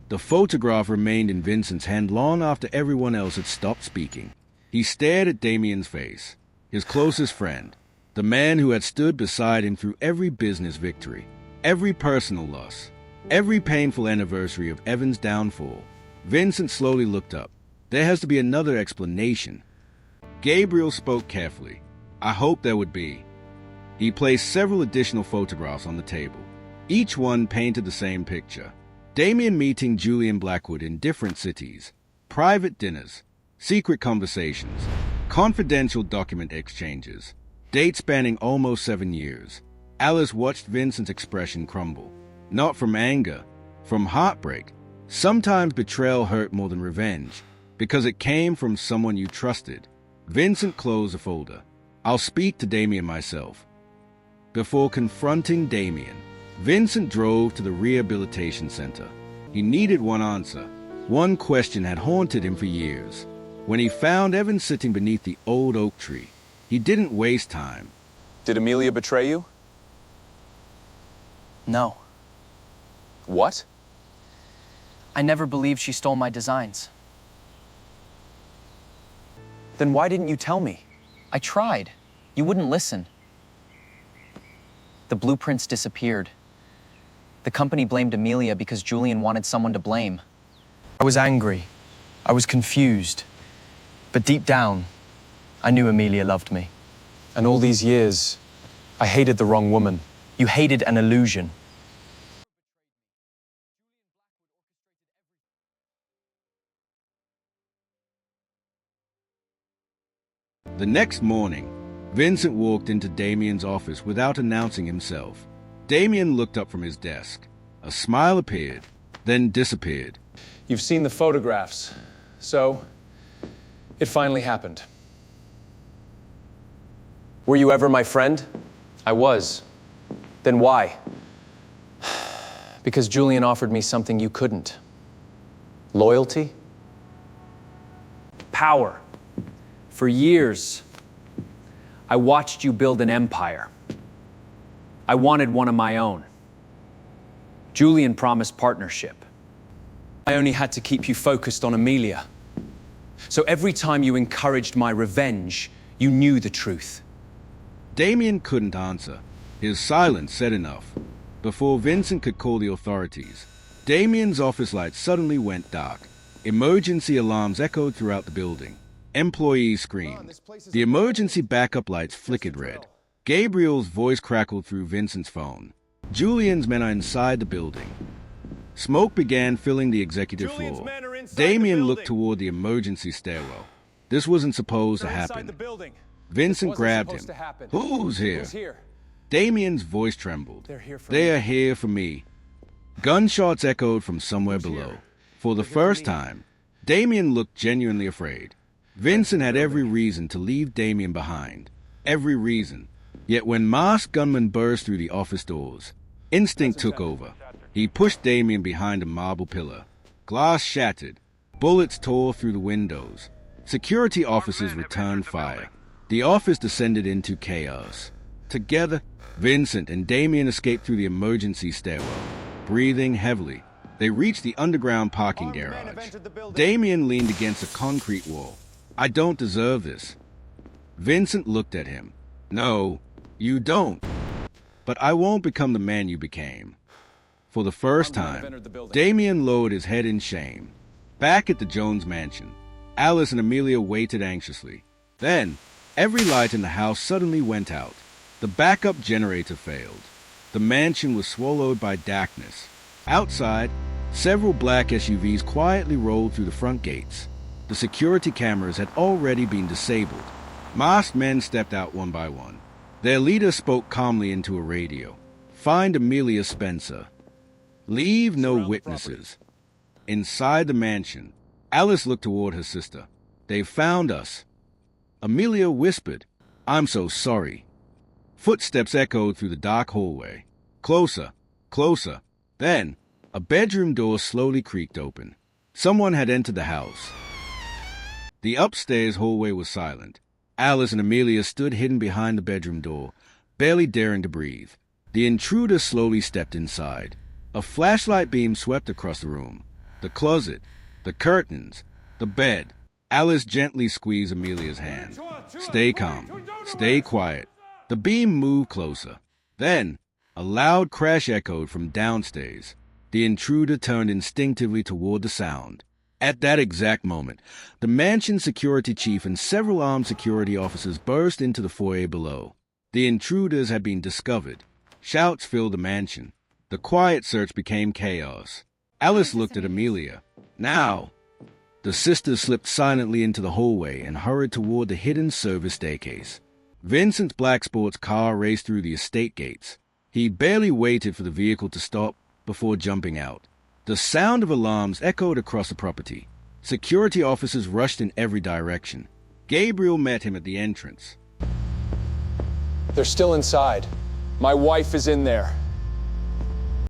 The photograph remained in Vincent's hand long after everyone else had stopped speaking. He stared at Damien's face, his closest friend, the man who had stood beside him through every business victory, every personal loss, every painful anniversary of Evan's downfall. Vincent slowly looked up. There has to be another explanation. Gabriel spoke carefully. I hoped there would be. He placed several additional photographs on the table. Each one painted the same picture. Damien meeting Julian Blackwood in different cities. Private dinners. Secret conversations. Confidential document exchanges. Dates spanning almost 7 years. Alice watched Vincent's expression crumble. Not from anger, from heartbreak. Sometimes betrayal hurt more than revenge, because it came from someone you trusted. Vincent closed the folder. I'll speak to Damien myself. Before confronting Damien, Vincent drove to the rehabilitation center. He needed one answer. One question had haunted him for years. When he found Evan sitting beneath the old oak tree, he didn't waste time. Did Amelia betray you? No. What? I never believed she stole my designs. Then why didn't you tell me? I tried. You wouldn't listen. The blueprints disappeared. The company blamed Amelia because Julian wanted someone to blame. I was angry. I was confused. But deep down, I knew Amelia loved me. And all these years, I hated the wrong woman. You hated an illusion. The next morning, Vincent walked into Damien's office without announcing himself. Damien looked up from his desk. A smile appeared, then disappeared. You've seen the photographs, so it finally happened. Were you ever my friend? I was. Then why? Because Julian offered me something you couldn't. Loyalty? Power. For years, I watched you build an empire. I wanted one of my own. Julian promised partnership. I only had to keep you focused on Amelia. So every time you encouraged my revenge, you knew the truth. Damien couldn't answer. His silence said enough. Before Vincent could call the authorities, Damien's office lights suddenly went dark. Emergency alarms echoed throughout the building. Employees screamed. The emergency backup lights flickered red. Gabriel's voice crackled through Vincent's phone. Julian's men are inside the building. Smoke began filling the executive floor. Damien looked toward the emergency stairwell. This wasn't supposed to happen. Vincent grabbed him. Who's here? Damien's voice trembled. They are here for me. Gunshots echoed from somewhere below. For the first time, Damien looked genuinely afraid. Vincent had every reason to leave Damien behind. Every reason. Yet when masked gunmen burst through the office doors, instinct took over. He pushed Damien behind a marble pillar. Glass shattered. Bullets tore through the windows. Security officers returned fire. The office descended into chaos. Together, Vincent and Damien escaped through the emergency stairwell. Breathing heavily, they reached the underground parking garage. Damien leaned against a concrete wall. I don't deserve this. Vincent looked at him. No, you don't. But I won't become the man you became. For the first time, Damien lowered his head in shame. Back at the Jones mansion, Alice and Amelia waited anxiously. Then, every light in the house suddenly went out. The backup generator failed. The mansion was swallowed by darkness. Outside, several black SUVs quietly rolled through the front gates. The security cameras had already been disabled. Masked men stepped out one by one. Their leader spoke calmly into a radio. Find Amelia Spencer. Leave no witnesses. Inside the mansion, Alice looked toward her sister. They've found us. Amelia whispered, I'm so sorry. Footsteps echoed through the dark hallway. Closer, closer. Then, a bedroom door slowly creaked open. Someone had entered the house. The upstairs hallway was silent. Alice and Amelia stood hidden behind the bedroom door, barely daring to breathe. The intruder slowly stepped inside. A flashlight beam swept across the room. The closet, the curtains, the bed. Alice gently squeezed Amelia's hand. Stay calm. Stay quiet. The beam moved closer. Then, a loud crash echoed from downstairs. The intruder turned instinctively toward the sound. At that exact moment, the mansion security chief and several armed security officers burst into the foyer below. The intruders had been discovered. Shouts filled the mansion. The quiet search became chaos. Alice looked at Amelia. Now! The sisters slipped silently into the hallway and hurried toward the hidden service staircase. Vincent's black sports car raced through the estate gates. He barely waited for the vehicle to stop before jumping out. The sound of alarms echoed across the property. Security officers rushed in every direction. Gabriel met him at the entrance. They're still inside. My wife is in there.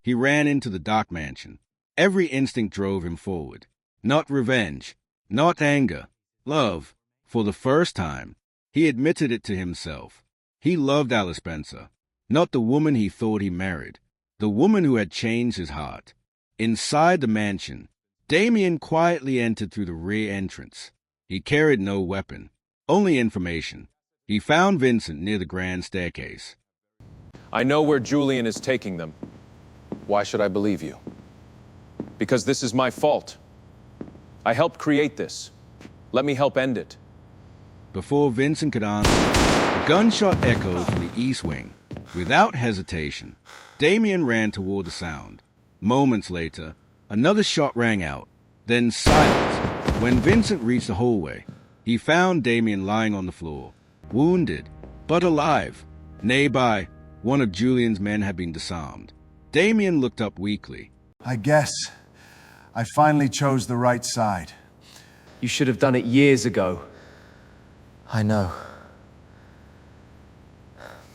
He ran into the Dock mansion. Every instinct drove him forward. Not revenge, not anger, love. For the first time, he admitted it to himself. He loved Alice Spencer, not the woman he thought he married, the woman who had changed his heart. Inside the mansion, Damien quietly entered through the rear entrance. He carried no weapon, only information. He found Vincent near the grand staircase. I know where Julian is taking them. Why should I believe you? Because this is my fault. I helped create this. Let me help end it. Before Vincent could answer, a gunshot echoed from the east wing. Without hesitation, Damien ran toward the sound. Moments later, another shot rang out, then silence. When Vincent reached the hallway, he found Damien lying on the floor, wounded, but alive. Nearby, one of Julian's men had been disarmed. Damien looked up weakly. I guess I finally chose the right side. You should have done it years ago. I know.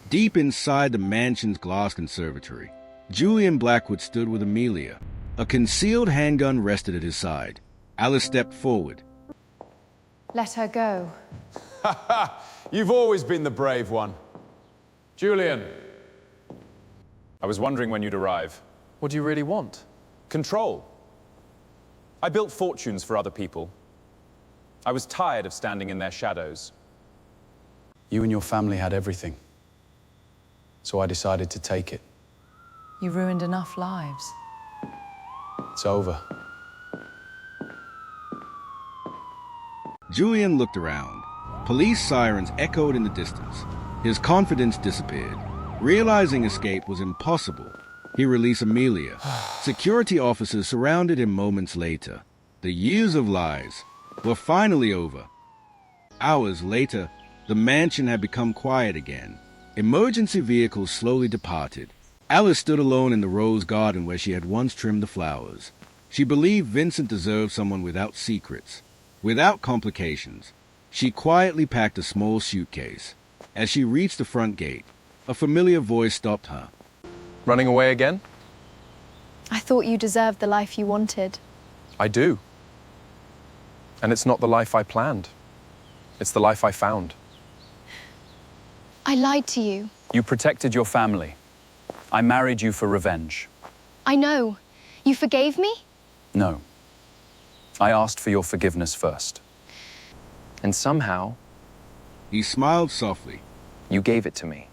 Deep inside the mansion's glass conservatory, Julian Blackwood stood with Amelia. A concealed handgun rested at his side. Alice stepped forward. Let her go. You've always been the brave one. Julian. I was wondering when you'd arrive. What do you really want? Control. I built fortunes for other people. I was tired of standing in their shadows. You and your family had everything. So I decided to take it. You ruined enough lives. It's over. Julian looked around. Police sirens echoed in the distance. His confidence disappeared. Realizing escape was impossible, he released Amelia. Security officers surrounded him moments later. The years of lies were finally over. Hours later, the mansion had become quiet again. Emergency vehicles slowly departed. Alice stood alone in the rose garden where she had once trimmed the flowers. She believed Vincent deserved someone without secrets, without complications. She quietly packed a small suitcase. As she reached the front gate, a familiar voice stopped her. Running away again? I thought you deserved the life you wanted. I do. And it's not the life I planned. It's the life I found. I lied to you. You protected your family. I married you for revenge. I know. You forgave me? No. I asked for your forgiveness first. And somehow, He smiled softly. you gave it to me.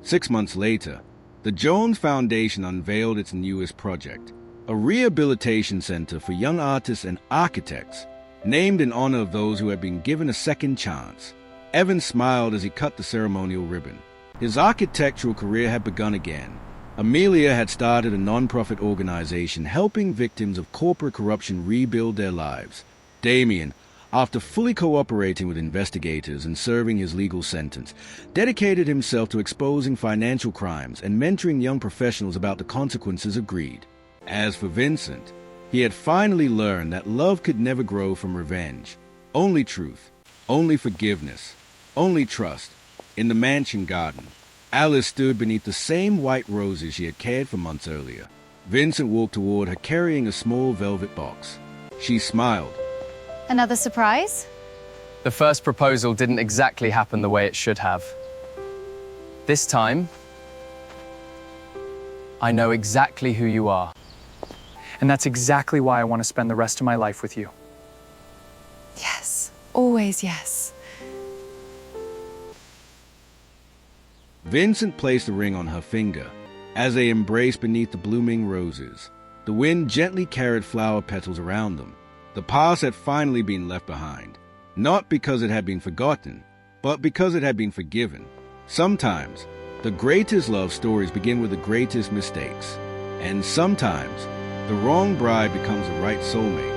6 months later, the Jones Foundation unveiled its newest project, a rehabilitation center for young artists and architects, named in honor of those who had been given a second chance. Evan smiled as he cut the ceremonial ribbon. His architectural career had begun again. Amelia had started a non-profit organization helping victims of corporate corruption rebuild their lives. Damien, after fully cooperating with investigators and serving his legal sentence, dedicated himself to exposing financial crimes and mentoring young professionals about the consequences of greed. As for Vincent, he had finally learned that love could never grow from revenge. Only truth, only forgiveness, only trust. In the mansion garden, Alice stood beneath the same white roses she had cared for months earlier. Vincent walked toward her carrying a small velvet box. She smiled. Another surprise? The first proposal didn't exactly happen the way it should have. This time, I know exactly who you are. And that's exactly why I want to spend the rest of my life with you. Yes, always yes. Vincent placed the ring on her finger as they embraced beneath the blooming roses. The wind gently carried flower petals around them. The past had finally been left behind, not because it had been forgotten, but because it had been forgiven. Sometimes, the greatest love stories begin with the greatest mistakes, and sometimes, the wrong bride becomes the right soulmate.